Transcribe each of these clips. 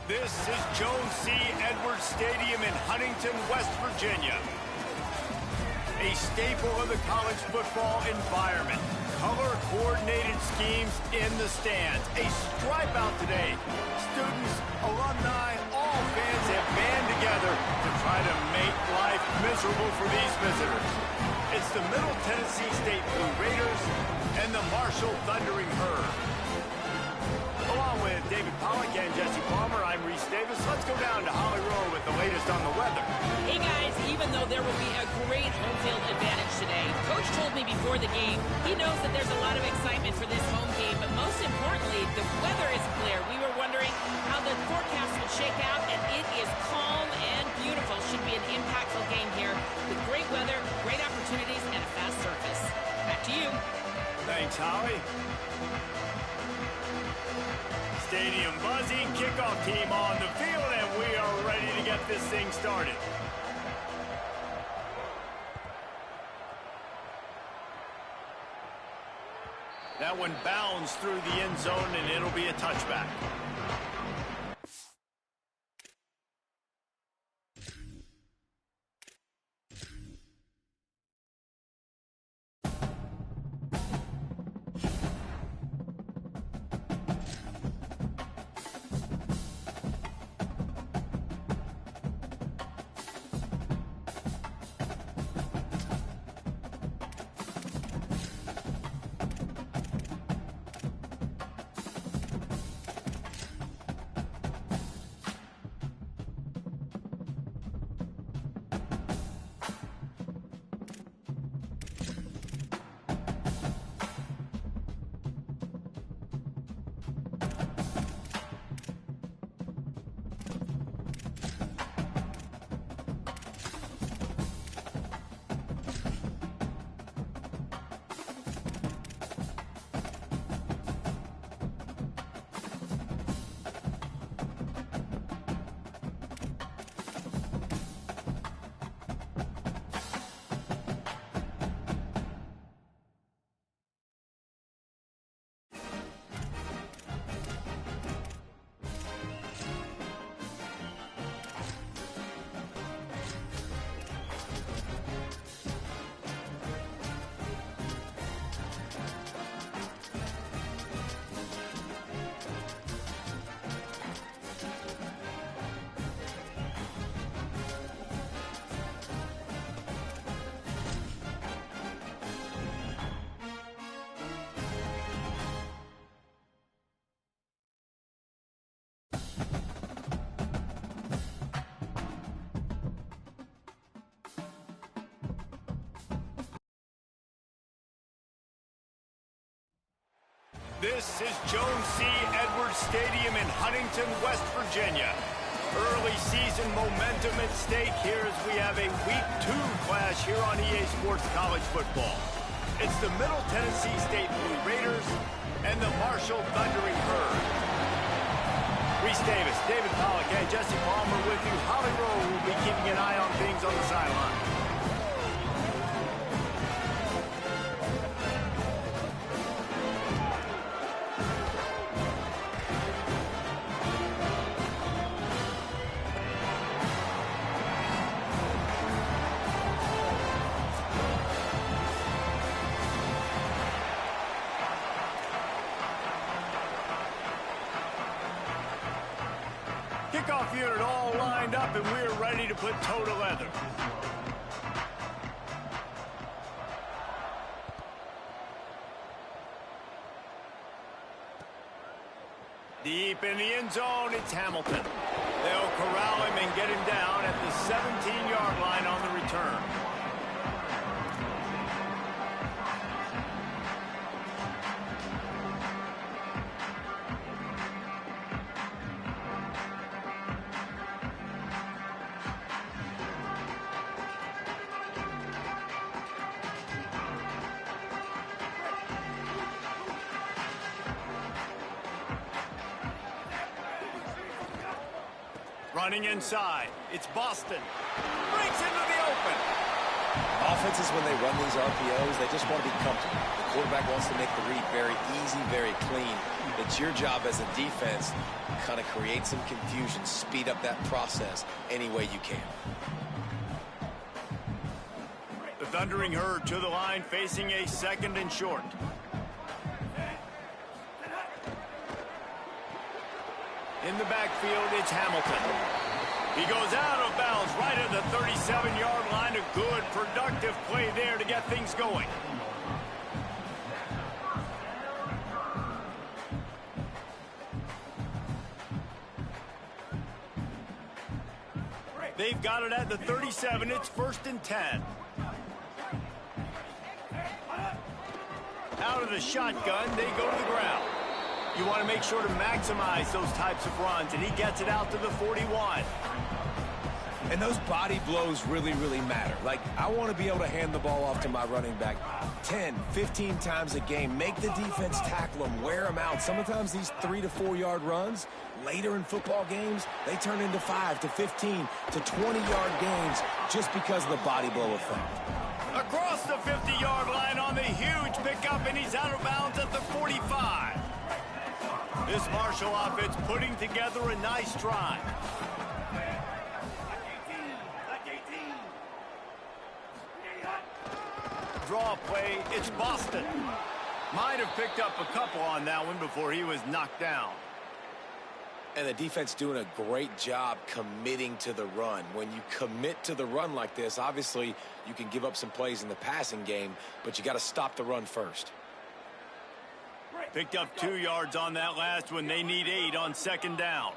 This is Jones C. Edwards Stadium in Huntington, West Virginia. A staple of the college football environment. Color-coordinated schemes in the stands. A stripe out today. Students, alumni, all fans have band together to try to make life miserable for these visitors. It's the Middle Tennessee State Blue Raiders and the Marshall Thundering Herd. Along with David Pollack and Jesse Palmer, I'm Reese Davis. Let's go down to Holly Rowe with the latest on the weather. Hey guys, even though there will be a great home field advantage today, Coach told me before the game, he knows that there's a lot of excitement for this home game, but most importantly, the weather is clear. We were wondering how the forecast would shake out, and it is calm and beautiful. Should be an impactful game here with great weather, great opportunities, and a fast surface. Back to you. Thanks, Holly. Stadium buzzing, kickoff team on the field, and we are ready to get this thing started. That one bounds through the end zone, and it'll be a touchback. This is Jones C. Edwards Stadium in Huntington, West Virginia. Early season momentum at stake here as we have a Week 2 clash here on EA Sports College Football. It's the Middle Tennessee State Blue Raiders and the Marshall Thundering Herd. Reese Davis, David Pollack, and Jesse Palmer with you. Holly Rowe will be keeping an eye on things on the sideline. Kickoff unit all lined up, and we're ready to put toe to leather. Deep in the end zone, it's Hamilton. They'll corral him and get him down at the 17-yard line on the return. Running inside, it's Boston. Breaks into the open. Offenses, when they run these RPOs, they just want to be comfortable. The quarterback wants to make the read very easy, very clean. It's your job as a defense to kind of create some confusion, speed up that process any way you can. The Thundering Herd to the line, facing a 2nd and short. In the backfield, it's Hamilton. He goes out of bounds right at the 37-yard line. A good, productive play there to get things going. They've got it at the 37. It's 1st and 10. Out of the shotgun, they go to the ground. You want to make sure to maximize those types of runs, and he gets it out to the 41. And those body blows really, really matter. Like, I want to be able to hand the ball off to my running back 10, 15 times a game. Make the defense tackle them, wear them out. Sometimes these 3 to 4 yard runs, later in football games, they turn into 5 to 15 to 20-yard games just because of the body blow effect. Across the 50-yard line on the huge pickup, and he's out of bounds at the 45. This Marshall offense putting together a nice drive. Draw play, it's Boston. Might have picked up a couple on that one before he was knocked down. And the defense doing a great job committing to the run. When you commit to the run like this, obviously you can give up some plays in the passing game, but you got to stop the run first. Picked up 2 yards on that last one. They need 8 on 2nd down.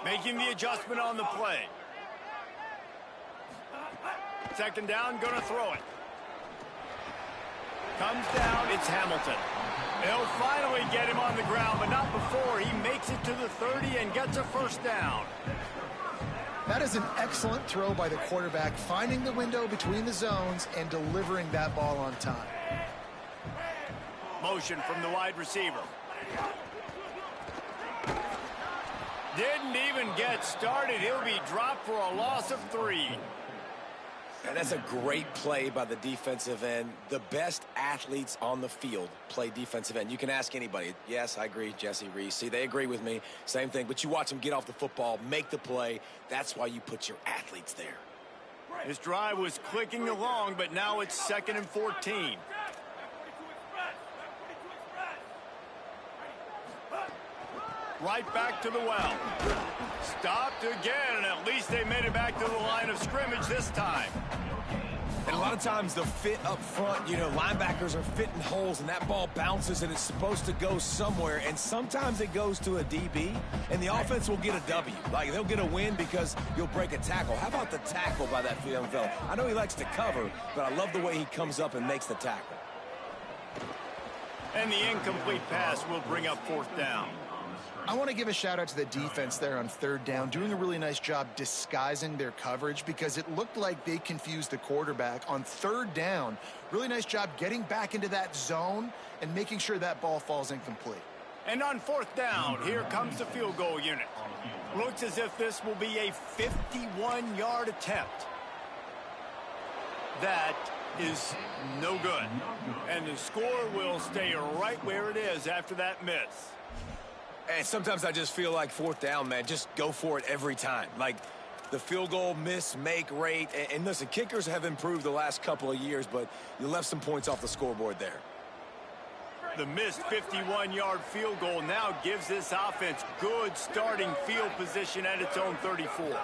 Making the adjustment on the play. 2nd down, going to throw it. Comes down, it's Hamilton. They'll finally get him on the ground, but not before he makes it to the 30 and gets a 1st down. That is an excellent throw by the quarterback, finding the window between the zones and delivering that ball on time. Motion from the wide receiver. Didn't even get started. He'll be dropped for a loss of 3. And that's a great play by the defensive end. The best athletes on the field play defensive end. You can ask anybody. Yes, I agree, Jesse Reese. See, they agree with me. Same thing. But you watch them get off the football, make the play. That's why you put your athletes there. This drive was clicking along, but now it's 2nd and 14. Right back to the well. Stopped again, and at least they made it back to the line of scrimmage this time. And a lot of times the fit up front, you know, linebackers are fitting holes, and that ball bounces, and it's supposed to go somewhere, and sometimes it goes to a DB, and the offense will get a W. Like, they'll get a win because you'll break a tackle. How about the tackle by that young fella? I know he likes to cover, but I love the way he comes up and makes the tackle. And the incomplete pass will bring up 4th down. I want to give a shout out to the defense there on 3rd down, doing a really nice job disguising their coverage because it looked like they confused the quarterback on 3rd down. Really nice job getting back into that zone and making sure that ball falls incomplete. And on 4th down, here comes the field goal unit. Looks as if this will be a 51-yard attempt. That is no good. And the score will stay right where it is after that miss. And sometimes I just feel like 4th down, man, just go for it every time. Like, the field goal miss, make rate. And listen, kickers have improved the last couple of years, but you left some points off the scoreboard there. The missed 51-yard field goal now gives this offense good starting field position at its own 34.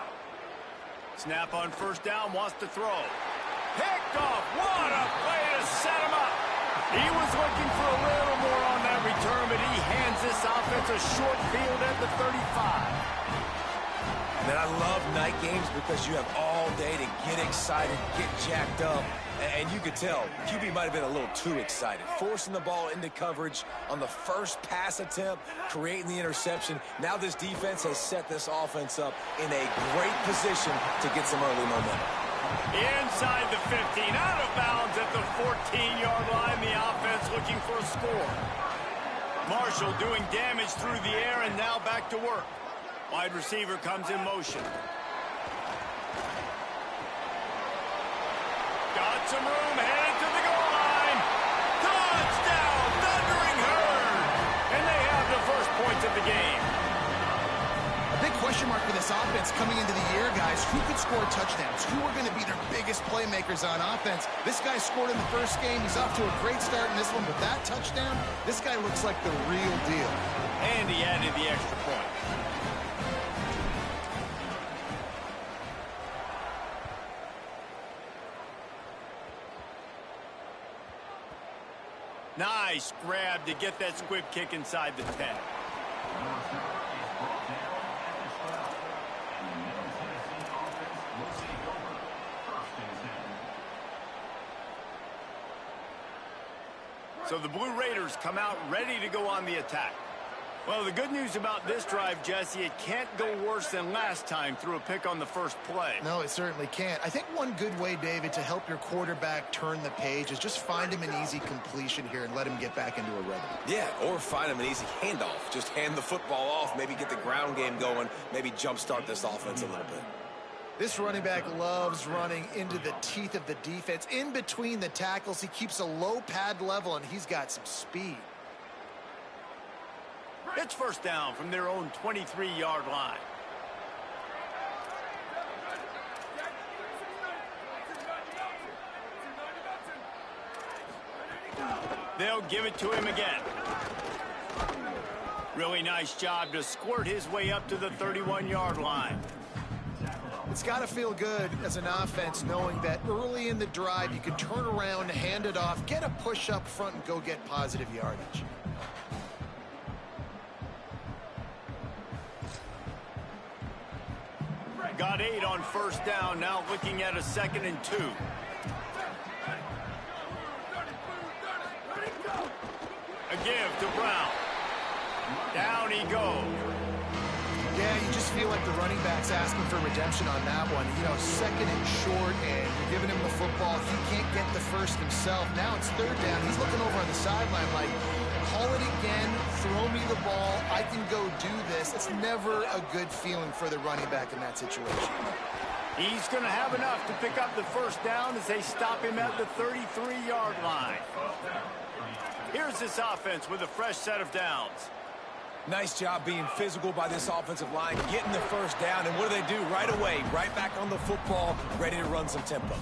Snap on 1st down, wants to throw. Picked off. What a play to set him up. He was looking for a little more on that return, but he hands this offense a short field at the 35. Man, I love night games because you have all day to get excited, get jacked up, and you could tell QB might have been a little too excited. Forcing the ball into coverage on the first pass attempt, creating the interception. Now this defense has set this offense up in a great position to get some early momentum. Inside the 15, out of bounds at the 14-yard line. The offense looking for a score. Marshall doing damage through the air and now back to work. Wide receiver comes in motion. Got some room, headed to the goal line. Touchdown, Thundering Herd. And they points of the game. A big question mark for this offense coming into the year, guys. Who could score touchdowns? Who are going to be their biggest playmakers on offense? This guy scored in the first game. He's off to a great start in this one, but that touchdown, this guy looks like the real deal. And he added the extra point. Nice grab to get that squib kick inside the 10. So the Blue Raiders come out ready to go on the attack. Well, the good news about this drive, Jesse, it can't go worse than last time through a pick on the first play. No, it certainly can't. I think one good way, David, to help your quarterback turn the page is just find him an easy completion here and let him get back into a rhythm. Yeah, or find him an easy handoff. Just hand the football off, maybe get the ground game going, maybe jumpstart this offense a little bit. This running back loves running into the teeth of the defense. In between the tackles, he keeps a low pad level, and he's got some speed. It's first down from their own 23-yard line. They'll give it to him again. Really nice job to squirt his way up to the 31-yard line. It's got to feel good as an offense knowing that early in the drive you can turn around, hand it off, get a push up front, and go get positive yardage. Got 8 on first down, now looking at a 2nd and 2. A give to Brown. Down he goes. Yeah, you just feel like the running back's asking for redemption on that one. You know, 2nd and short, and you're giving him the football. He can't get the first himself. Now it's 3rd down. He's looking over on the sideline like, call it again, throw me the ball, I can go do this. It's never a good feeling for the running back in that situation. He's going to have enough to pick up the first down as they stop him at the 33-yard line. Here's this offense with a fresh set of downs. Nice job being physical by this offensive line, getting the first down, and what do? Right away, right back on the football, ready to run some tempo.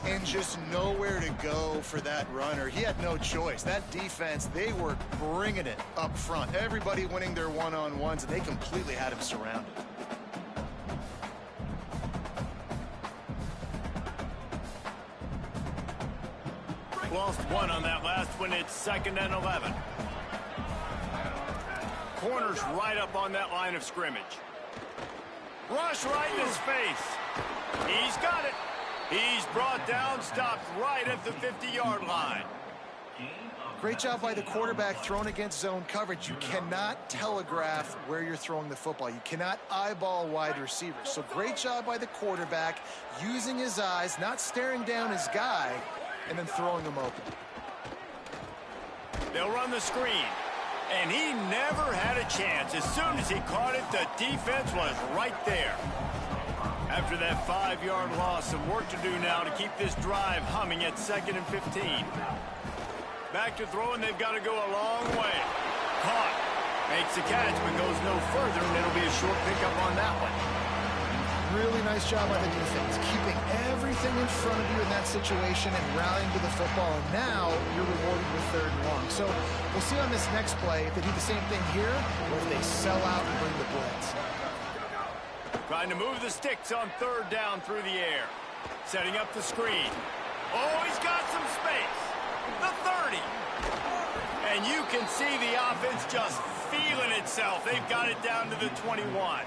And just nowhere to go for that runner. He had no choice. That defense, they were bringing it up front. Everybody winning their one-on-ones, and they completely had him surrounded. Lost 1 on that last one. It's 2nd and 11. Corners right up on that line of scrimmage. Rush right in his face. He's got it. He's brought down, stopped right at the 50-yard line. Great job by the quarterback thrown against zone coverage. You cannot telegraph where you're throwing the football. You cannot eyeball wide receivers. So great job by the quarterback using his eyes, not staring down his guy, and then throwing him open. They'll run the screen. And he never had a chance. As soon as he caught it, the defense was right there. After that 5-yard loss, some work to do now to keep this drive humming at 2nd and 15. Back to throwing, they've got to go a long way. Caught. Makes the catch, but goes no further, and it'll be a short pickup on that one. Really nice job by the defense, keeping everything in front of you in that situation and rallying to the football. And now you're rewarded with 3rd and long. So we'll see on this next play if they do the same thing here or if they sell out and bring the blitz. Trying to move the sticks on 3rd down through the air. Setting up the screen. Oh, he's got some space. The 30. And you can see the offense just feeling itself. They've got it down to the 21.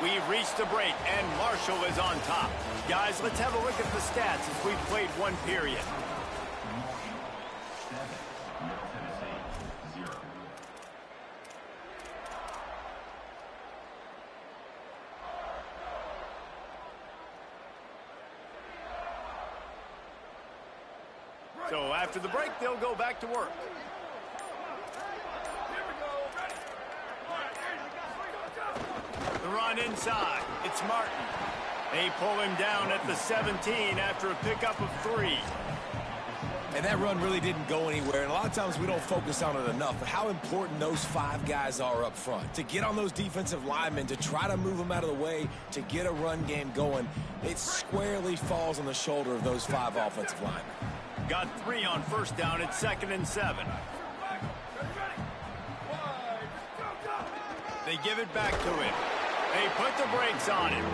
We've reached the break, and Marshall is on top. Guys, let's have a look at the stats as we've played 1 period. So after the break, they'll go back to work. The run inside. It's Martin. They pull him down at the 17 after a pickup of 3. And that run really didn't go anywhere. And a lot of times we don't focus on it enough. But how important those 5 guys are up front. To get on those defensive linemen, to try to move them out of the way, to get a run game going, it squarely falls on the shoulder of those 5 offensive linemen. Got 3 on first down at 2nd and 7. They give it back to him. They put the brakes on him.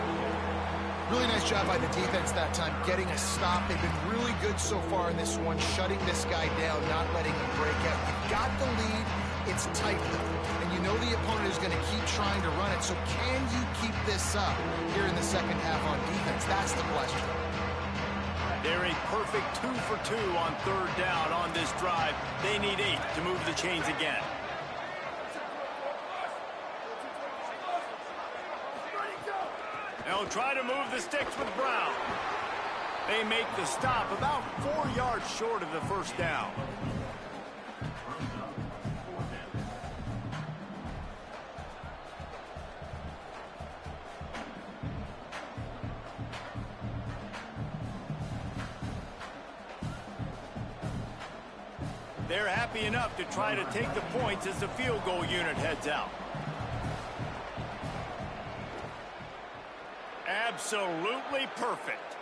Really nice job by the defense that time, getting a stop. They've been really good so far in this one, shutting this guy down, not letting him break out. You've got the lead. It's tight, though. And you know the opponent is going to keep trying to run it. So can you keep this up here in the second half on defense? That's the question. They're a perfect 2 for 2 on 3rd down on this drive. They need 8 to move the chains again. They'll try to move the sticks with Brown. They make the stop about 4 yards short of the first down. They're happy enough to try to take the points as the field goal unit heads out. Absolutely perfect.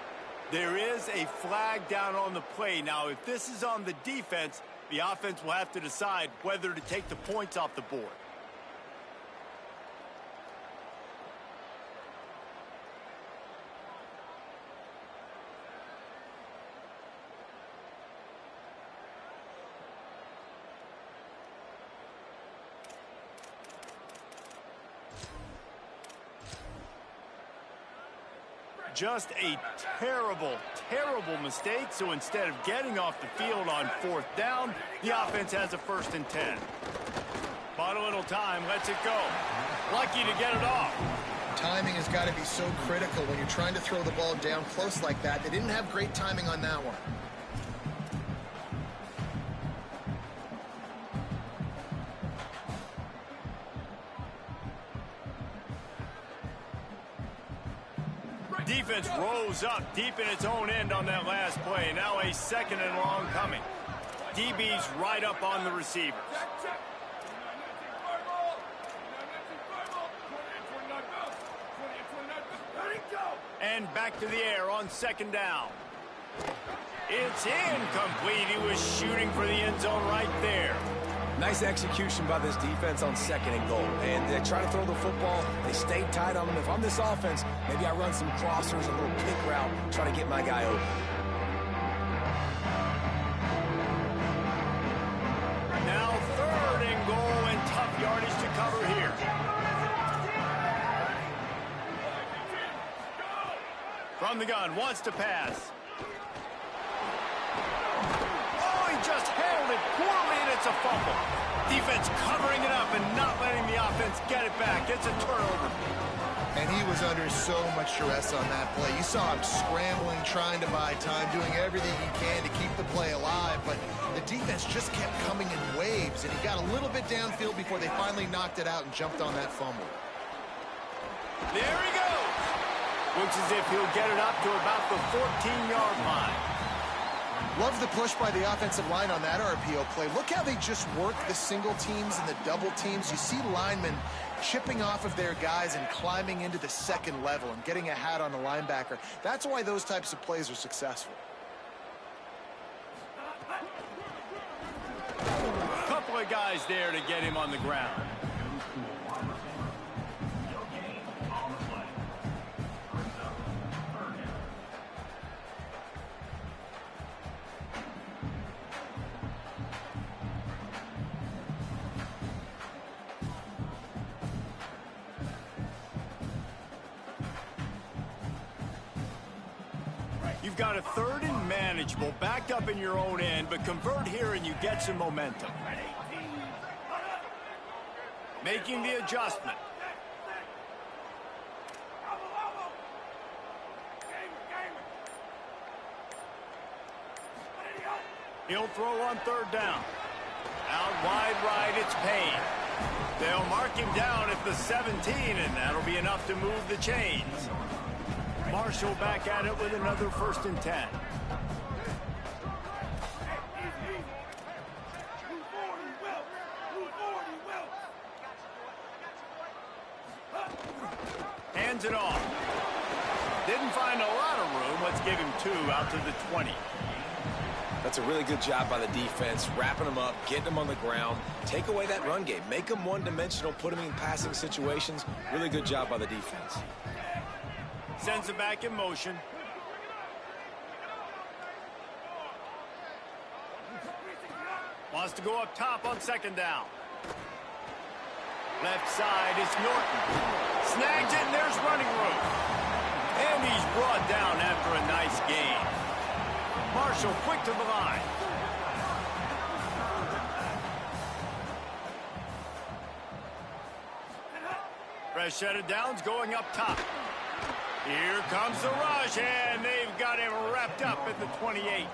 There is a flag down on the play. Now, if this is on the defense, the offense will have to decide whether to take the points off the board. Just a terrible, terrible mistake. So instead of getting off the field on 4th down, the offense has a 1st and 10. Bought a little time, lets it go. Lucky to get it off. Timing has got to be so critical when you're trying to throw the ball down close like that. They didn't have great timing on that one. Defense rose up deep in its own end on that last play. Now a 2nd and long coming. DB's right up on the receivers. And back to the air on 2nd down. It's incomplete. He was shooting for the end zone right there. Nice execution by this defense on 2nd and goal. And they try to throw the football. They stayed tight on them. If I'm this offense, maybe I run some crossers, a little pick route, try to get my guy open. Now 3rd and goal and tough yardage to cover here. From the gun, wants to pass. Just handled it poorly, and it's a fumble. Defense covering it up and not letting the offense get it back. It's a turnover. And he was under so much stress on that play. You saw him scrambling, trying to buy time, doing everything he can to keep the play alive. But the defense just kept coming in waves, and he got a little bit downfield before they finally knocked it out and jumped on that fumble. There he goes. Looks as if he'll get it up to about the 14-yard line. Love the push by the offensive line on that RPO play. Look how they just work the single teams and the double teams. You see linemen chipping off of their guys and climbing into the 2nd level and getting a hat on the linebacker. That's why those types of plays are successful. A couple of guys there to get him on the ground. You've got a 3rd and manageable, backed up in your own end, but convert here and you get some momentum. Making the adjustment. He'll throw on 3rd down. Out wide right, it's Payne. They'll mark him down at the 17, and that'll be enough to move the chains. Marshall back at it with another 1st and 10. hands it off. Didn't find a lot of room. Let's give him 2 out to the 20. That's a really good job by the defense, wrapping them up, getting them on the ground. Take away that run game. Make them one-dimensional, put them in passing situations. Really good job by the defense. Sends it back in motion. Wants to go up top on 2nd down. Left side is Norton. Snags it, and there's running room. And he's brought down after a nice gain. Marshall quick to the line. Fresh set of downs going up top. Here comes the rush, and they've got him wrapped up at the 28.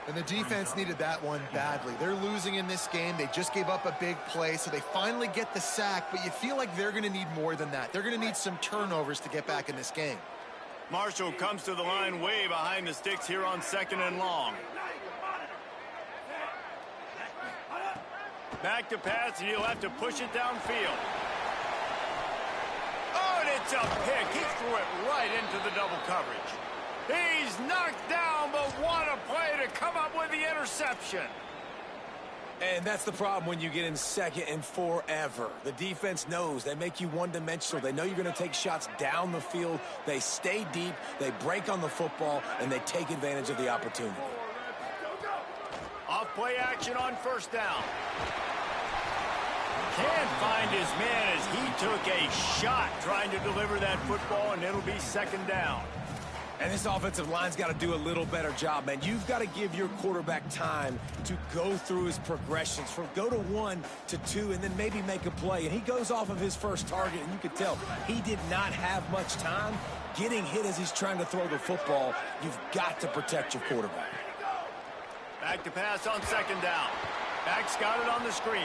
And the defense needed that one badly. They're losing in this game. They just gave up a big play, so they finally get the sack, but you feel like they're going to need more than that. They're going to need some turnovers to get back in this game. Marshall comes to the line way behind the sticks here on 2nd and long. Back to pass, and he'll have to push it downfield. Oh, and it's a pick. He threw it right into the double coverage. He's knocked down, but what a play to come up with the interception. And that's the problem when you get in 2nd and forever. The defense knows. They make you one-dimensional. They know you're going to take shots down the field. They stay deep. They break on the football, and they take advantage of the opportunity. Off play action on 1st down. Can't find his man as he took a shot trying to deliver that football, and it'll be 2nd down. And this offensive line's got to do a little better job, man. You've got to give your quarterback time to go through his progressions from go to 1 to 2 and then maybe make a play. And he goes off of his first target, and you can tell he did not have much time getting hit as he's trying to throw the football. You've got to protect your quarterback. Back to pass on 2nd down. Back's got it on the screen.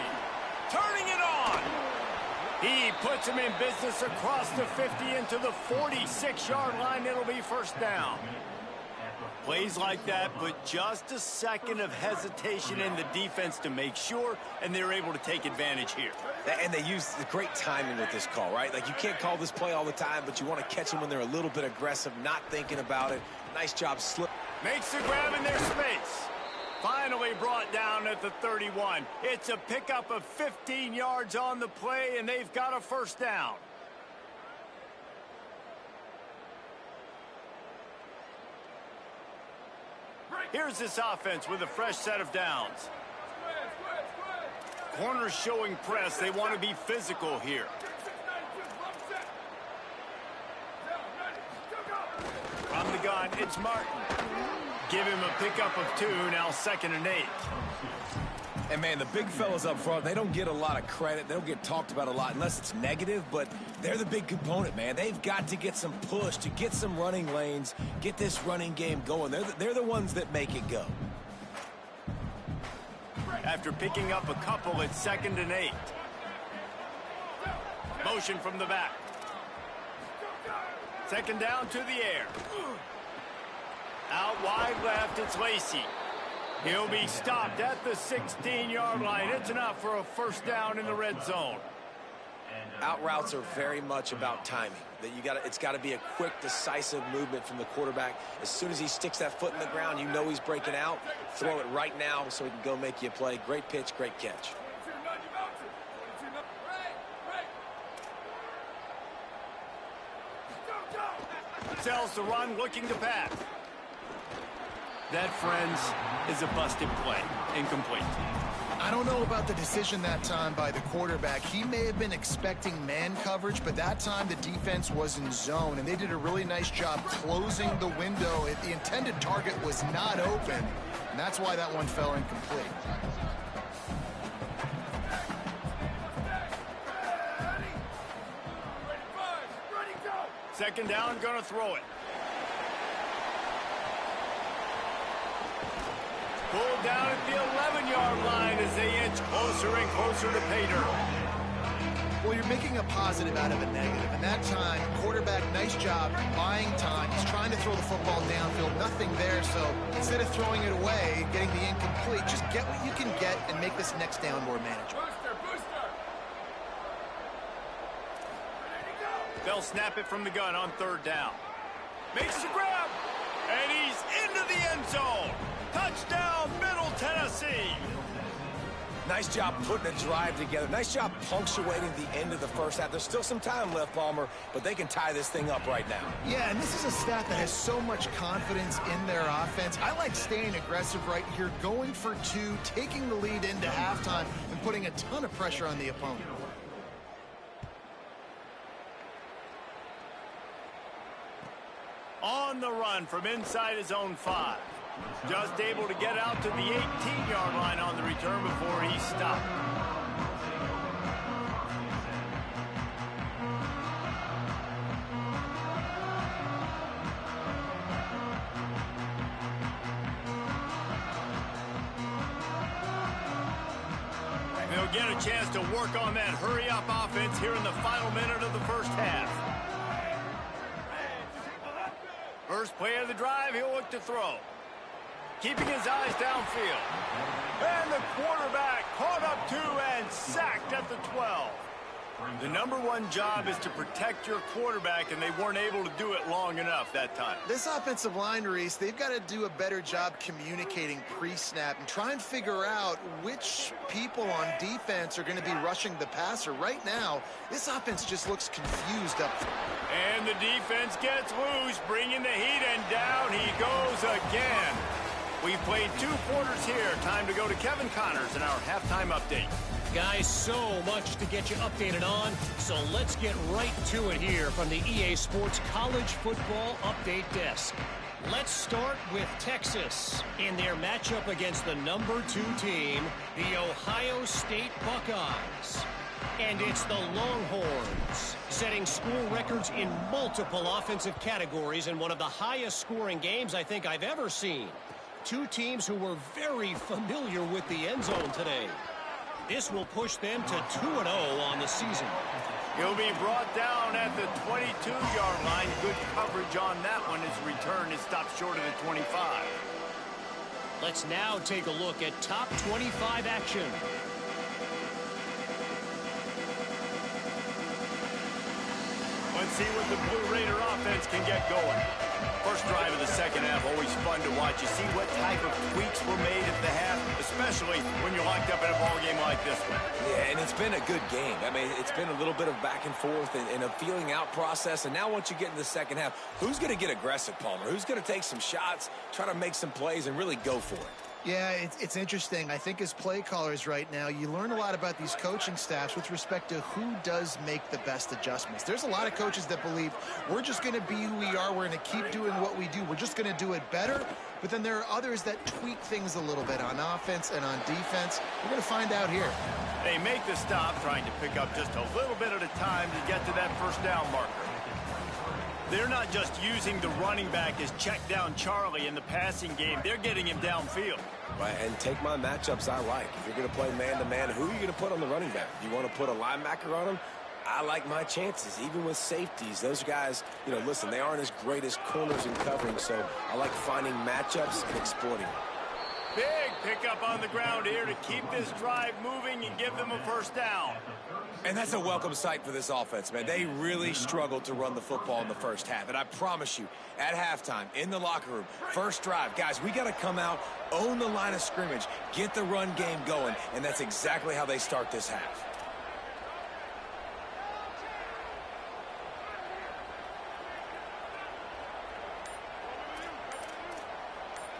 Turning it on. He puts him in business across the 50 into the 46-yard line. It'll be 1st down. Plays like that, but just a second of hesitation in the defense to make sure, and they're able to take advantage here. And they use the great timing with this call, right? Like, you can't call this play all the time, but you want to catch them when they're a little bit aggressive, not thinking about it. Nice job slip. Makes the grab in their space. Finally brought down at the 31. It's a pickup of 15 yards on the play, and they've got a 1st down. Here's this offense with a fresh set of downs. Corners showing press. They want to be physical here. From the gun, it's Martin. Give him a pickup of 2, now 2nd and 8. And, man, the big fellas up front, they don't get a lot of credit. They don't get talked about a lot unless it's negative, but they're the big component, man. They've got to get some push, to get some running lanes, get this running game going. They're the ones that make it go. After picking up a couple, it's 2nd and 8. Motion from the back. 2nd down to the air. Out wide left, it's Lacey. He'll be stopped at the 16-yard line. It's enough for a 1st down in the red zone. Out routes are very much about timing. It's got to be a quick, decisive movement from the quarterback. As soon as he sticks that foot in the ground, you know he's breaking out. Throw it right now so he can go make you a play. Great pitch, great catch. Sells the run, looking to pass. That, friends, is a busted play. Incomplete. I don't know about the decision that time by the quarterback. He may have been expecting man coverage, but that time the defense was in zone, and they did a really nice job closing the window. The intended target was not open, and that's why that one fell incomplete. Second down, gonna throw it. Pulled down at the 11-yard line as they inch closer and closer to pay dirt. Well, you're making a positive out of a negative. And that time, quarterback, nice job, buying time. He's trying to throw the football downfield. Nothing there, so instead of throwing it away, getting the incomplete, just get what you can get and make this next down more manageable. They'll snap it from the gun on third down. Makes the grab, and he's into the end zone. Touchdown, Middle Tennessee. Nice job putting a drive together. Nice job punctuating the end of the first half. There's still some time left, Palmer, but they can tie this thing up right now. Yeah, and this is a staff that has so much confidence in their offense. I like staying aggressive right here, going for two, taking the lead into halftime, and putting a ton of pressure on the opponent. On the run from inside his own 5. Just able to get out to the 18-yard line on the return before he stopped. They'll get a chance to work on that hurry-up offense here in the final minute of the first half. First play of the drive, he'll look to throw. Keeping his eyes downfield. And the quarterback caught up to and sacked at the 12. The #1 job is to protect your quarterback, and they weren't able to do it long enough that time. This offensive line, Reese, they've got to do a better job communicating pre-snap and try and figure out which people on defense are going to be rushing the passer. Right now, this offense just looks confused up. And the defense gets loose, bringing the heat, and down he goes again. We've played 2 quarters here. Time to go to Kevin Connors in our halftime update. Guys, so much to get you updated on, so let's get right to it here from the EA Sports College Football Update Desk. Let's start with Texas in their matchup against the #2 team, the Ohio State Buckeyes. And it's the Longhorns, setting school records in multiple offensive categories in one of the highest scoring games I think I've ever seen. 2 teams who were very familiar with the end zone today. This will push them to 2-0 on the season. He'll be brought down at the 22-yard line. Good coverage on that one. His return is stopped short of the 25. Let's now take a look at top 25 action. Let's see what the Blue Raider offense can get going. First drive of the second half, always fun to watch. You see what type of tweaks were made at the half, especially when you're locked up in a ball game like this one. Yeah, and it's been a good game. I mean, it's been a little bit of back and forth and a feeling out process. And now once you get in the second half, who's going to get aggressive, Palmer? Who's going to take some shots, try to make some plays, and really go for it? Yeah, it's interesting. I think as play callers right now, you learn a lot about these coaching staffs with respect to who does make the best adjustments. There's a lot of coaches that believe we're just going to be who we are. We're going to keep doing what we do. We're just going to do it better. But then there are others that tweak things a little bit on offense and on defense. We're going to find out here. They make the stop, trying to pick up just a little bit at a time to get to that first down marker. They're not just using the running back as check down Charlie in the passing game. They're getting him downfield. Right, and take my matchups I like. If you're going to play man-to-man, who are you going to put on the running back? You want to put a linebacker on him? I like my chances, even with safeties. Those guys, you know, listen, they aren't as great as corners in covering, so I like finding matchups and exploiting them. Big pickup on the ground here to keep this drive moving and give them a first down. And that's a welcome sight for this offense, man. They really struggled to run the football in the first half. And I promise you, at halftime, in the locker room, first drive, guys, we got to come out, own the line of scrimmage, get the run game going, and that's exactly how they start this half.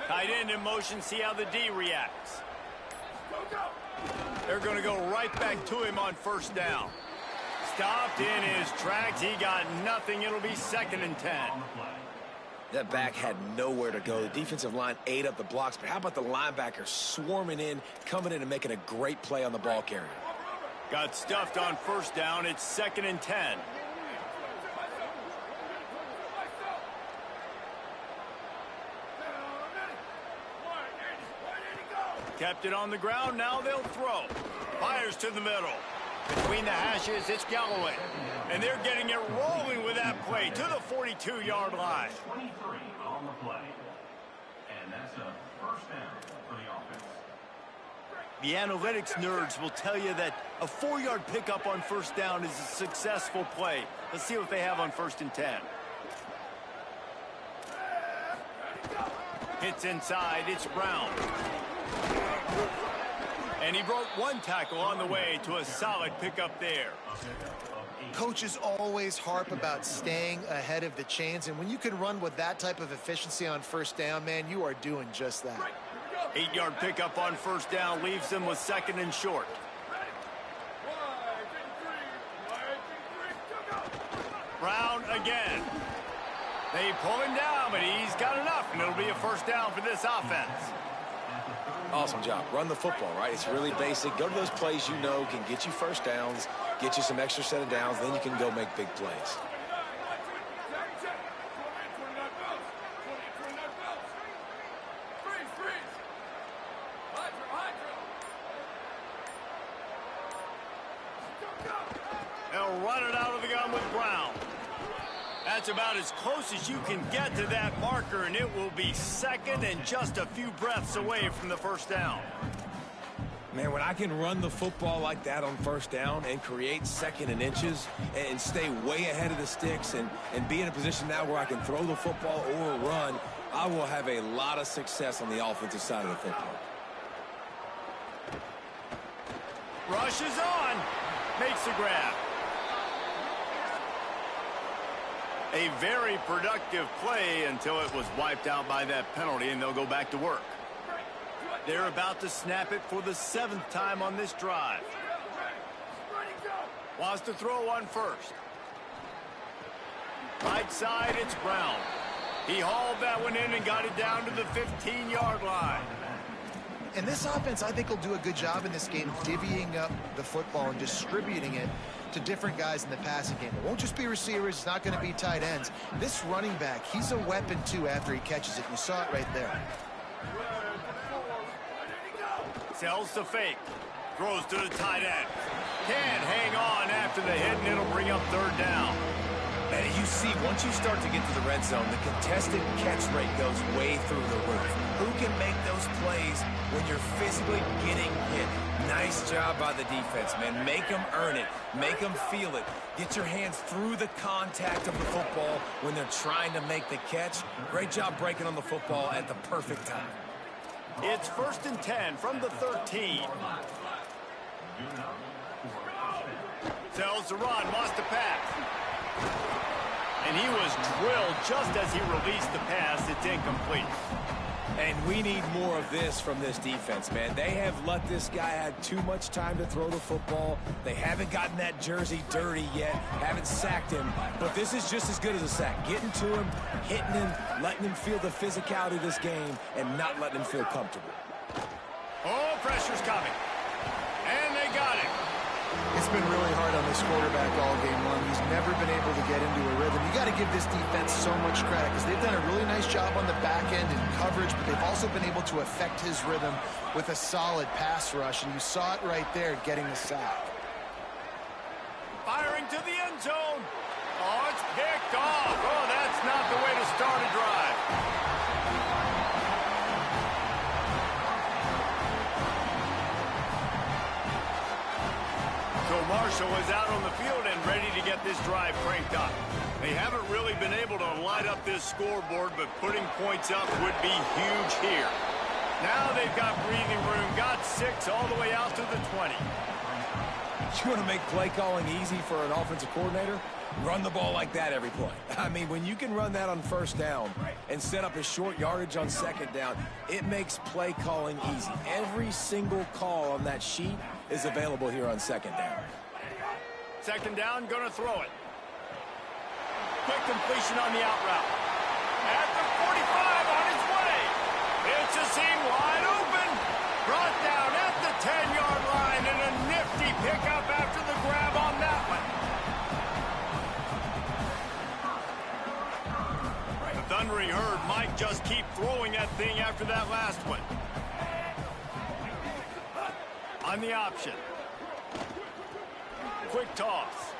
Tight end in motion, see how the D reacts. They're going to go right back to him on first down. Stopped in his tracks. He got nothing. It'll be 2nd and 10. That back had nowhere to go. The defensive line ate up the blocks, but how about the linebacker swarming in, coming in and making a great play on the ball carrier? Got stuffed on first down. It's 2nd and 10. Kept it on the ground. Now they'll throw. Fires to the middle. Between the hashes, it's Galloway. And they're getting it rolling with that play to the 42-yard line. 23 on the play. And that's a first down for the offense. The analytics nerds will tell you that a 4-yard pickup on first down is a successful play. Let's see what they have on 1st and 10. Hits inside, it's Brown. And he broke 1 tackle on the way to a solid pickup there. Coaches always harp about staying ahead of the chains, and when you can run with that type of efficiency on first down, man, you are doing just that. 8-yard pickup on first down leaves them with 2nd and short. Brown again. They pull him down, but he's got enough, and it'll be a first down for this offense. Awesome job. Run the football, right? It's really basic. Go to those plays you know can get you first downs, get you some extra set of downs, then you can go make big plays. They'll run it out of the gun with Brown. That's about as close as you can get to that marker, and it will be 2nd and just a few breaths away from the first down. Man, when I can run the football like that on first down and create 2nd and inches and stay way ahead of the sticks and be in a position now where I can throw the football or run, I will have a lot of success on the offensive side of the football. Rush is on. Makes the grab. A very productive play until it was wiped out by that penalty, and they'll go back to work. They're about to snap it for the 7th time on this drive. Wants to throw on first. Right side, it's Brown. He hauled that one in and got it down to the 15-yard line. And this offense, I think, will do a good job in this game divvying up the football and distributing it to different guys in the passing game. It won't just be receivers. It's not going to be tight ends. This running back, he's a weapon, too, after he catches it. You saw it right there. Sells the fake. Throws to the tight end. Can't hang on after the hit, and it'll bring up 3rd down. And you see, once you start to get to the red zone, the contested catch rate goes way through the roof. Who can make those plays when you're physically getting hit? Nice job by the defense, man. Make them earn it. Make them feel it. Get your hands through the contact of the football when they're trying to make the catch. Great job breaking on the football at the perfect time. It's 1st and 10 from the 13. Tells the run, wants to pass. And he was drilled just as he released the pass. It's incomplete. And we need more of this from this defense, man. They have let this guy have too much time to throw the football. They haven't gotten that jersey dirty yet, haven't sacked him. But this is just as good as a sack. Getting to him, hitting him, letting him feel the physicality of this game, and not letting him feel comfortable. Oh, pressure's coming. And they got it. It's been really hard on this quarterback all game long. He's never been able to get into a rhythm. You got to give this defense so much credit because they've done a really nice job on the back end in coverage, but they've also been able to affect his rhythm with a solid pass rush, and you saw it right there getting the sack. Firing to the end zone. Oh, it's picked off. Oh, that's not the way to start a drive. So Marshall is out on the field and ready to get this drive cranked up. They haven't really been able to light up this scoreboard, but putting points up would be huge here. Now they've got breathing room, got 6 all the way out to the 20. You want to make play calling easy for an offensive coordinator? Run the ball like that every play. I mean, when you can run that on first down and set up a short yardage on second down, it makes play calling easy. Every single call on that sheet is available here on second down. Second down, gonna throw it. Quick completion on the out route. At the 45 on its way. It's a seam wide open. Brought down at the 10-yard line, and a nifty pickup after the grab on that one. The thundering herd might just keep throwing that thing after that last one. On the option. Quick toss.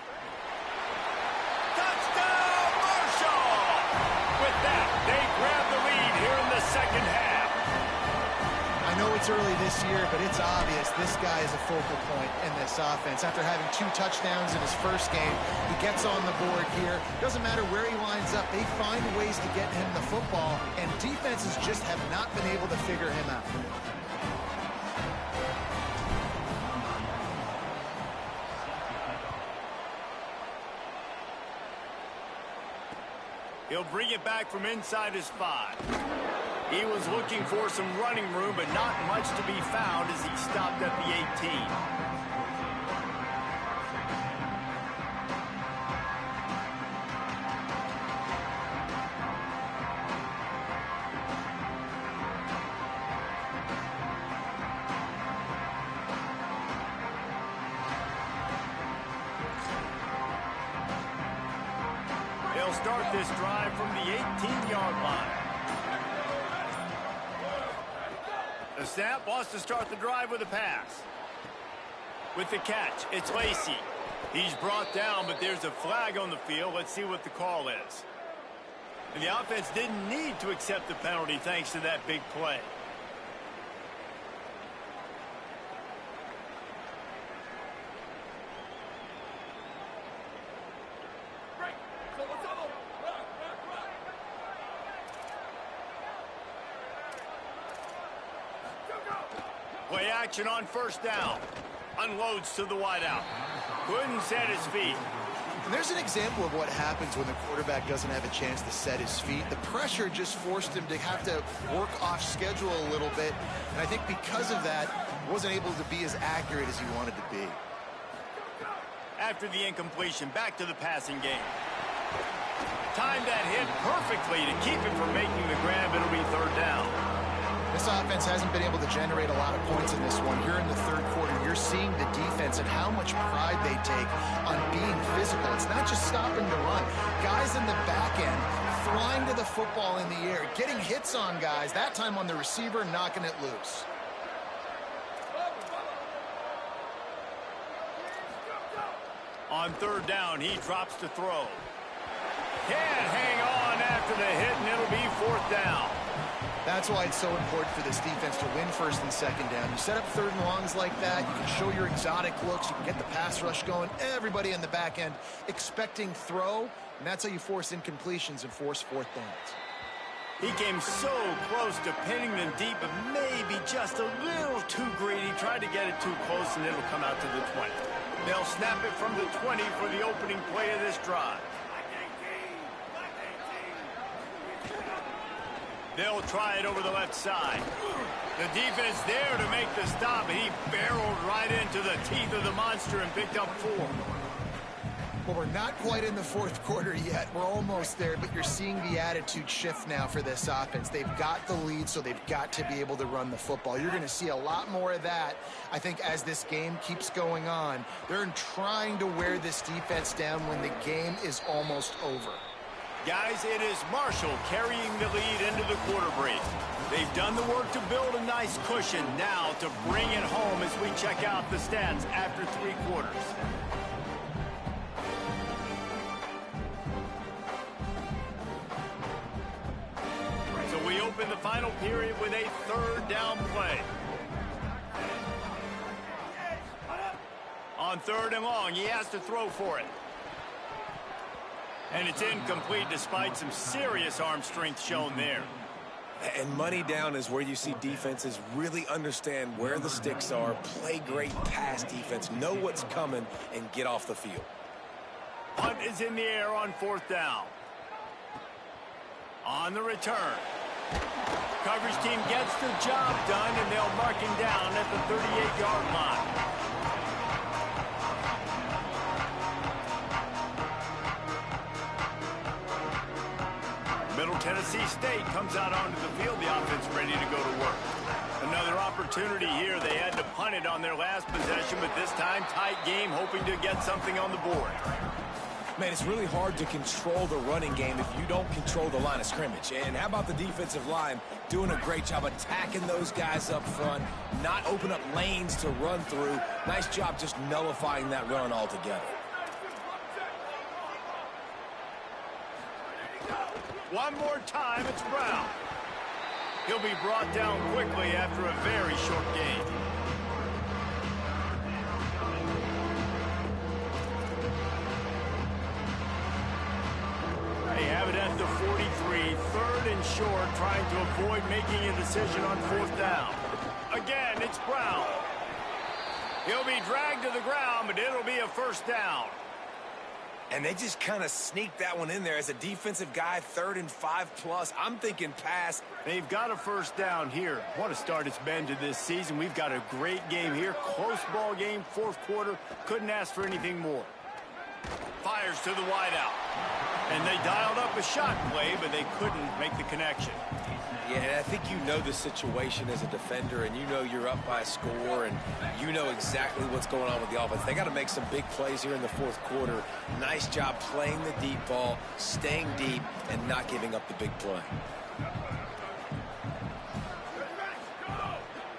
Touchdown, Marshall! With that, they grab the lead here in the second half. I know it's early this year, but it's obvious this guy is a focal point in this offense. After having 2 touchdowns in his first game, he gets on the board here. Doesn't matter where he lines up, they find ways to get him the football, and defenses just have not been able to figure him out. He'll bring it back from inside his 5. He was looking for some running room, but not much to be found as he stopped at the 18. They'll start this drive from the 18-yard line. The snap wants to start the drive with a pass. With the catch, it's Lacey. He's brought down, but there's a flag on the field. Let's see what the call is. And the offense didn't need to accept the penalty thanks to that big play. Play action on first down. Unloads to the wideout. Couldn't set his feet. And there's an example of what happens when the quarterback doesn't have a chance to set his feet. The pressure just forced him to have to work off schedule a little bit. And I think because of that, wasn't able to be as accurate as he wanted to be. After the incompletion, back to the passing game. Timed that hit perfectly to keep him from making the grab. It'll be third down. This offense hasn't been able to generate a lot of points in this one. Here in the third quarter, you're seeing the defense and how much pride they take on being physical. It's not just stopping the run. Guys in the back end flying to the football in the air, getting hits on guys, that time on the receiver, knocking it loose. On third down, he drops to throw. Can't hang on after the hit, and it'll be fourth down. That's why it's so important for this defense to win first and second down. You set up third and longs like that, you can show your exotic looks, you can get the pass rush going, everybody in the back end expecting throw, and that's how you force incompletions and force fourth downs. He came so close to pinning them deep, but maybe just a little too greedy. Tried to get it too close, and it'll come out to the 20. They'll snap it from the 20 for the opening play of this drive. They'll try it over the left side. The defense there to make the stop, and he barreled right into the teeth of the monster and picked up 4. Well, we're not quite in the fourth quarter yet. We're almost there, but you're seeing the attitude shift now for this offense. They've got the lead, so they've got to be able to run the football. You're going to see a lot more of that, I think, as this game keeps going on. They're trying to wear this defense down when the game is almost over. Guys, it is Marshall carrying the lead into the quarter break. They've done the work to build a nice cushion. Now to bring it home as we check out the stats after 3 quarters. So we open the final period with a third down play. On third and long, he has to throw for it. And it's incomplete despite some serious arm strength shown there. And money down is where you see defenses really understand where the sticks are, play great pass defense, know what's coming, and get off the field. Punt is in the air on fourth down. On the return. Coverage team gets the job done, and they'll mark him down at the 38-yard line. Middle Tennessee State comes out onto the field. The offense ready to go to work. Another opportunity here. They had to punt it on their last possession, but this time tight game, hoping to get something on the board. Man, it's really hard to control the running game if you don't control the line of scrimmage. And how about the defensive line doing a great job attacking those guys up front, not open up lanes to run through. Nice job just nullifying that run altogether. One more time, it's Brown. He'll be brought down quickly after a very short game. They have it at the 43, third and short, trying to avoid making a decision on fourth down. Again, it's Brown. He'll be dragged to the ground, but it'll be a first down. And they just kind of sneaked that one in there. As a defensive guy, 3rd and 5+. I'm thinking pass. They've got a first down here. What a start it's been to this season. We've got a great game here. Close ball game, fourth quarter. Couldn't ask for anything more. Fires to the wideout. And they dialed up a shot play, but they couldn't make the connection. Yeah, and I think you know the situation as a defender, and you know you're up by a score, and you know exactly what's going on with the offense. They got to make some big plays here in the fourth quarter. Nice job playing the deep ball, staying deep, and not giving up the big play.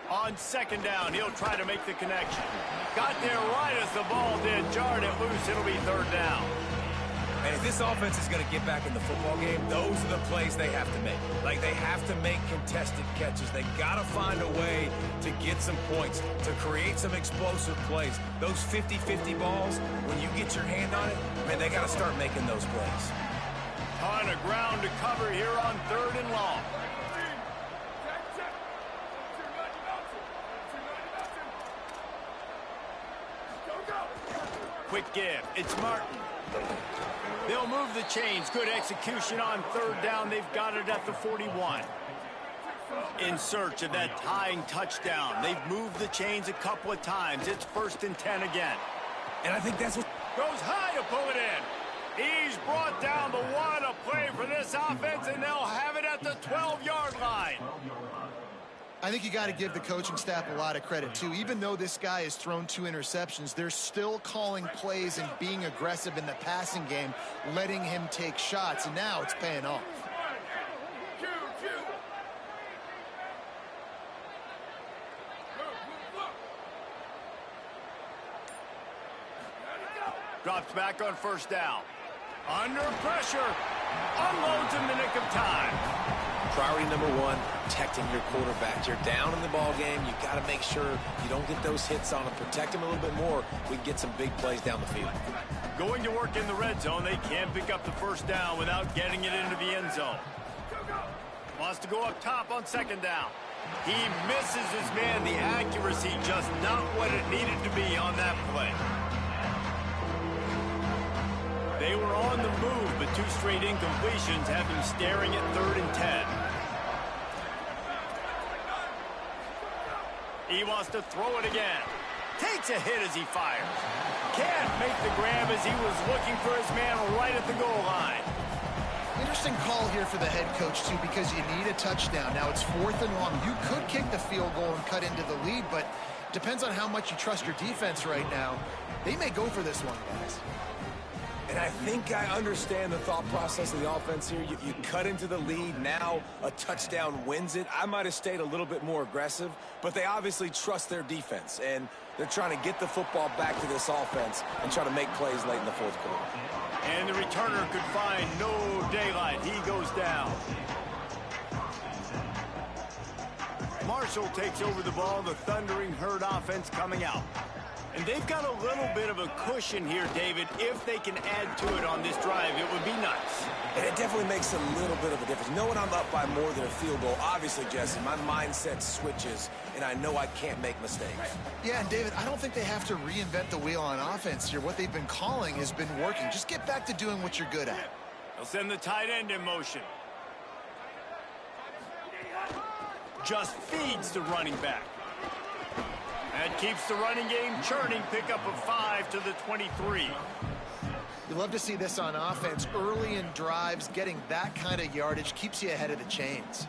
On second down, he'll try to make the connection. Got there right as the ball did. Jarred it loose. It'll be third down. And if this offense is going to get back in the football game, those are the plays they have to make. Like, they have to make contested catches. They got to find a way to get some points, to create some explosive plays. Those 50-50 balls, when you get your hand on it, man, they got to start making those plays. Ton of ground to cover here on third and long. Quick give. It's Martin. They'll move the chains. Good execution on third down. They've got it at the 41. In search of that tying touchdown. They've moved the chains a couple of times. It's 1st and 10 again. And I think that's what Goes high to pull it in. He's brought down the one. A play for this offense, and they'll have it at the 12-yard line. I think you got to give the coaching staff a lot of credit, too. Even though this guy has thrown 2 interceptions, they're still calling plays and being aggressive in the passing game, letting him take shots, and now it's paying off. Drops back on first down. Under pressure. Unloads in the nick of time. priority number 1, protecting your quarterback. You're down in the ball game. You got to make sure you don't get those hits on him. Protect him a little bit more. We can get some big plays down the field. Going to work in the red zone. They can't pick up the first down without getting it into the end zone. Wants to go up top on second down. He misses his man. The accuracy just not what it needed to be on that play. They were on the move, but 2 straight incompletions have him staring at 3rd and 10. He wants to throw it again. Takes a hit as he fires. Can't make the grab as he was looking for his man right at the goal line. Interesting call here for the head coach, too, because you need a touchdown. Now it's 4th and long. You could kick the field goal and cut into the lead, but depends on how much you trust your defense right now. They may go for this one, guys. And I think I understand the thought process of the offense here. You cut into the lead. Now a touchdown wins it. I might have stayed a little bit more aggressive, but they obviously trust their defense, and they're trying to get the football back to this offense and try to make plays late in the fourth quarter. And the returner could find no daylight. He goes down. Marshall takes over the ball. The Thundering Herd offense coming out. And they've got a little bit of a cushion here, David. If they can add to it on this drive, it would be nice. And it definitely makes a little bit of a difference. Knowing I'm up by more than a field goal, obviously, Jesse, my mindset switches, and I know I can't make mistakes. Yeah, and David, I don't think they have to reinvent the wheel on offense here. What they've been calling has been working. Just get back to doing what you're good at. They'll send the tight end in motion. Just feeds the running back. That keeps the running game churning. Pickup of 5 to the 23. You love to see this on offense. Early in drives, getting that kind of yardage keeps you ahead of the chains.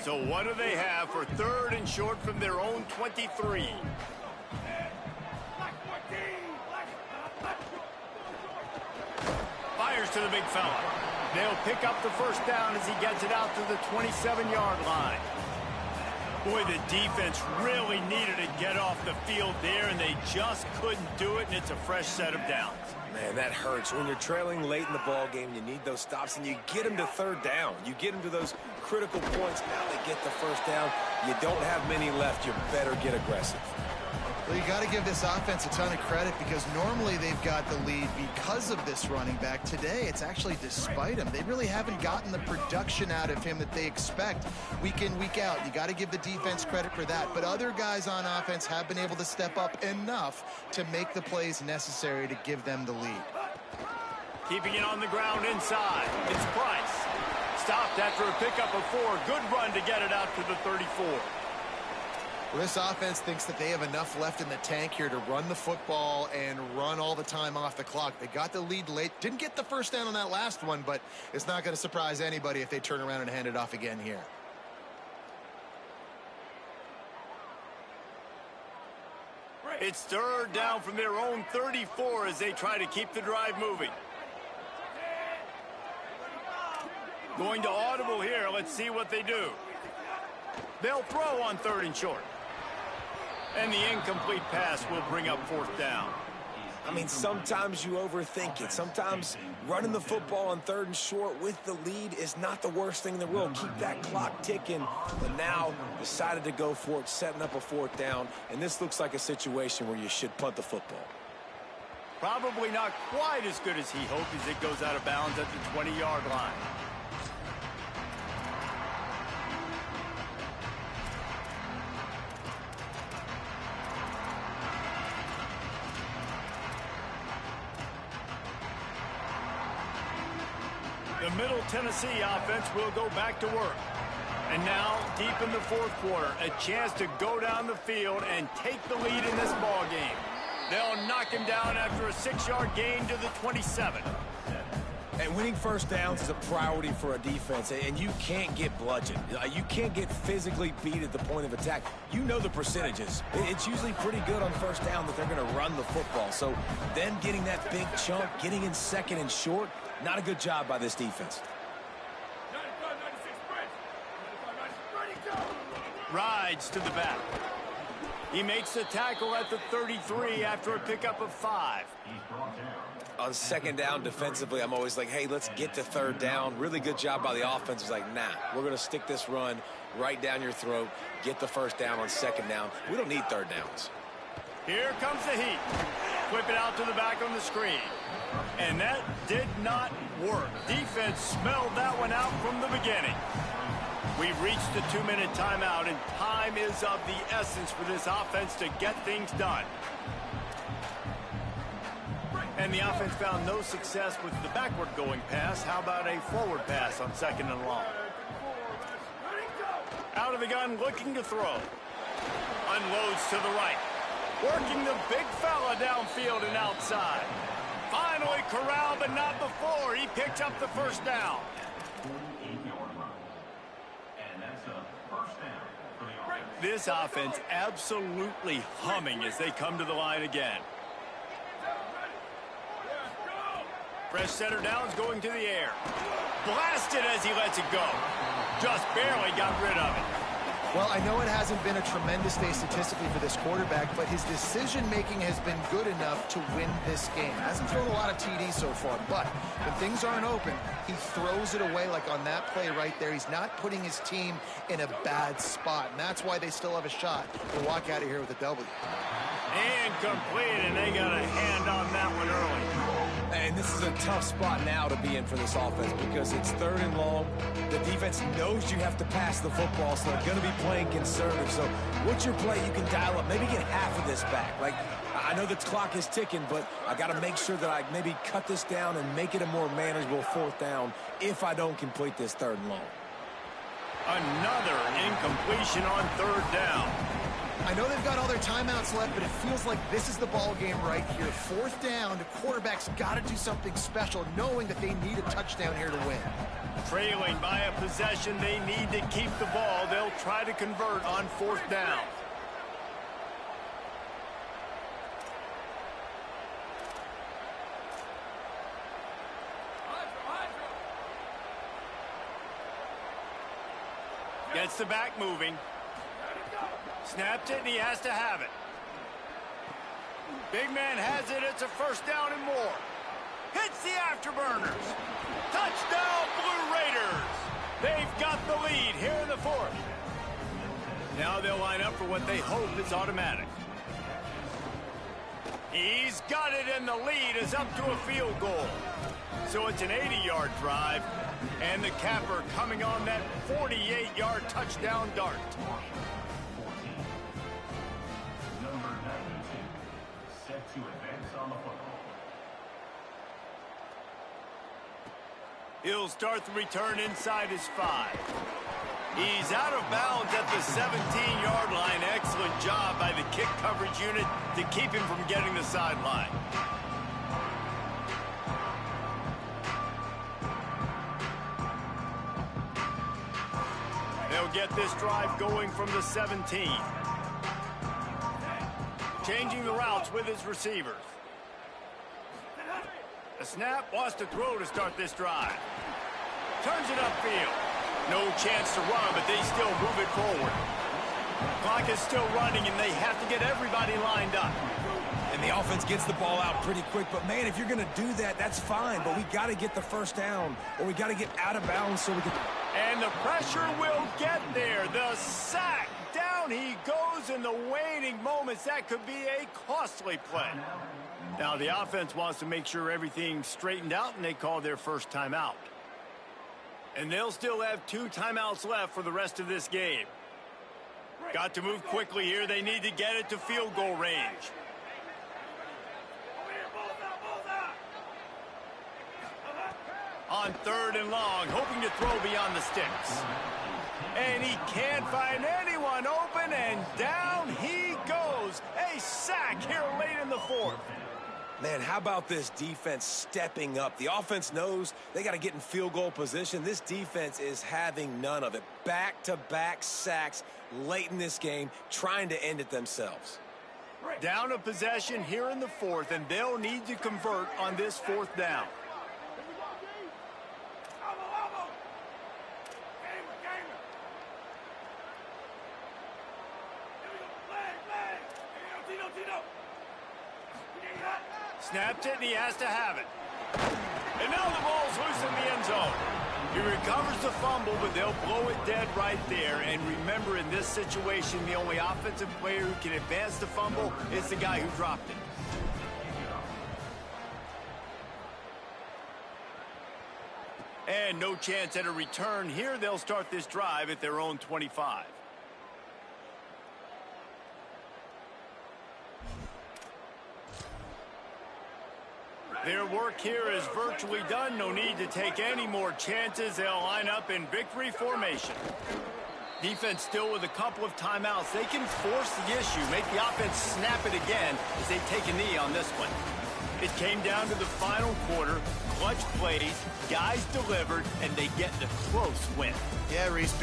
So what do they have for 3rd and short from their own 23? Fires to the big fella. They'll pick up the first down as he gets it out to the 27-yard line. Boy, the defense really needed to get off the field there, and they just couldn't do it, and it's a fresh set of downs. Man, that hurts. When you're trailing late in the ball game, you need those stops, and you get them to third down. You get them to those critical points. Now they get the first down. You don't have many left. You better get aggressive. Well, you got to give this offense a ton of credit because normally they've got the lead because of this running back. Today, it's actually despite him. They really haven't gotten the production out of him that they expect week in, week out. You got to give the defense credit for that. But other guys on offense have been able to step up enough to make the plays necessary to give them the lead. Keeping it on the ground inside. It's Price. Stopped after a pickup of 4. Good run to get it out to the 34. Well, this offense thinks that they have enough left in the tank here to run the football and run all the time off the clock. They got the lead late. Didn't get the first down on that last one, but it's not going to surprise anybody if they turn around and hand it off again here. It's third down from their own 34 as they try to keep the drive moving. Going to audible here. Let's see what they do. They'll throw on 3rd and short. And the incomplete pass will bring up 4th down. I mean, sometimes you overthink it. Sometimes running the football on 3rd and short with the lead is not the worst thing in the world. Keep that clock ticking. But now decided to go for it, setting up a 4th down. And this looks like a situation where you should punt the football. Probably not quite as good as he hoped as it goes out of bounds at the 20-yard line. The Middle Tennessee offense will go back to work. And now, deep in the 4th quarter, a chance to go down the field and take the lead in this ball game. They'll knock him down after a 6-yard gain to the 27. And winning first downs is a priority for a defense, and you can't get bludgeoned. You can't get physically beat at the point of attack. You know the percentages. It's usually pretty good on first down that they're going to run the football. So then getting that big chunk, getting in 2nd and short, not a good job by this defense. Rides to the back. He makes the tackle at the 33 after a pickup of 5. On 2nd down defensively, I'm always like, hey, let's get to 3rd down. Really good job by the offense. It's like, nah, we're going to stick this run right down your throat, get the first down on 2nd down. We don't need 3rd downs. Here comes the heat. Flip it out to the back on the screen. And that did not work. Defense smelled that one out from the beginning. We've reached the 2-minute timeout, and time is of the essence for this offense to get things done. And the offense found no success with the backward-going pass. How about a forward pass on 2nd and long? Out of the gun, looking to throw. Unloads to the right. Working the big fella downfield and outside. Finally corralled, but not before. He picked up the first down. This offense absolutely humming as they come to the line again. Fresh center downs going to the air. Blasted as he lets it go. Just barely got rid of it. Well, I know it hasn't been a tremendous day statistically for this quarterback, but his decision-making has been good enough to win this game. Hasn't thrown a lot of TDs so far, but when things aren't open, he throws it away like on that play right there. He's not putting his team in a bad spot, and that's why they still have a shot to walk out of here with a W. And complete, and they got a hand on that one early. And this is a tough spot now to be in for this offense because it's 3rd and long. The defense knows you have to pass the football, so they're going to be playing conservative. So what's your play you can dial up? Maybe get half of this back. Like, I know the clock is ticking, but I got to make sure that I maybe cut this down and make it a more manageable 4th down if I don't complete this 3rd and long. Another incompletion on 3rd down. I know they've got all their timeouts left, but it feels like this is the ball game right here. 4th down, the quarterback's got to do something special, knowing that they need a touchdown here to win. Trailing by a possession, they need to keep the ball. They'll try to convert on 4th down. Gets the back moving. Snapped it, and he has to have it. Big man has it. It's a first down and more. Hits the afterburners. Touchdown, Blue Raiders. They've got the lead here in the fourth. Now they'll line up for what they hope is automatic. He's got it, and the lead is up to a field goal. So it's an 80-yard drive, and the capper coming on that 48-yard touchdown dart. Number 92, set to advance on the football. He'll start the return inside his 5. He's out of bounds at the 17-yard line. Excellent job by the kick coverage unit to keep him from getting the sideline. They'll get this drive going from the 17. Changing the routes with his receivers. A snap, wants to throw to start this drive. Turns it upfield. No chance to run, but they still move it forward. Clock is still running, and they have to get everybody lined up. And the offense gets the ball out pretty quick. But, man, if you're going to do that, that's fine. But we got to get the first down, or we got to get out of bounds so we can... And the pressure will get there. The sack. Down he goes in the waning moments. That could be a costly play. Now the offense wants to make sure everything's straightened out, and they call their first timeout. And they'll still have 2 timeouts left for the rest of this game. Got to move quickly here. They need to get it to field goal range. On 3rd and long, hoping to throw beyond the sticks. And he can't find anyone open, and down he goes. A sack here late in the 4th. Man, how about this defense stepping up? The offense knows they got to get in field goal position. This defense is having none of it. Back-to-back sacks late in this game, trying to end it themselves. Down a possession here in the 4th, and they'll need to convert on this 4th down. Snapped it, and he has to have it. And now the ball's loose in the end zone. He recovers the fumble, but they'll blow it dead right there. And remember, in this situation, the only offensive player who can advance the fumble is the guy who dropped it. And no chance at a return here. They'll start this drive at their own 25. Their work here is virtually done. No need to take any more chances. They'll line up in victory formation. Defense still with a couple of timeouts. They can force the issue, make the offense snap it again as they take a knee on this one. It came down to the final quarter. Clutch plays, guys delivered, and they get the close win. Yeah, Reese.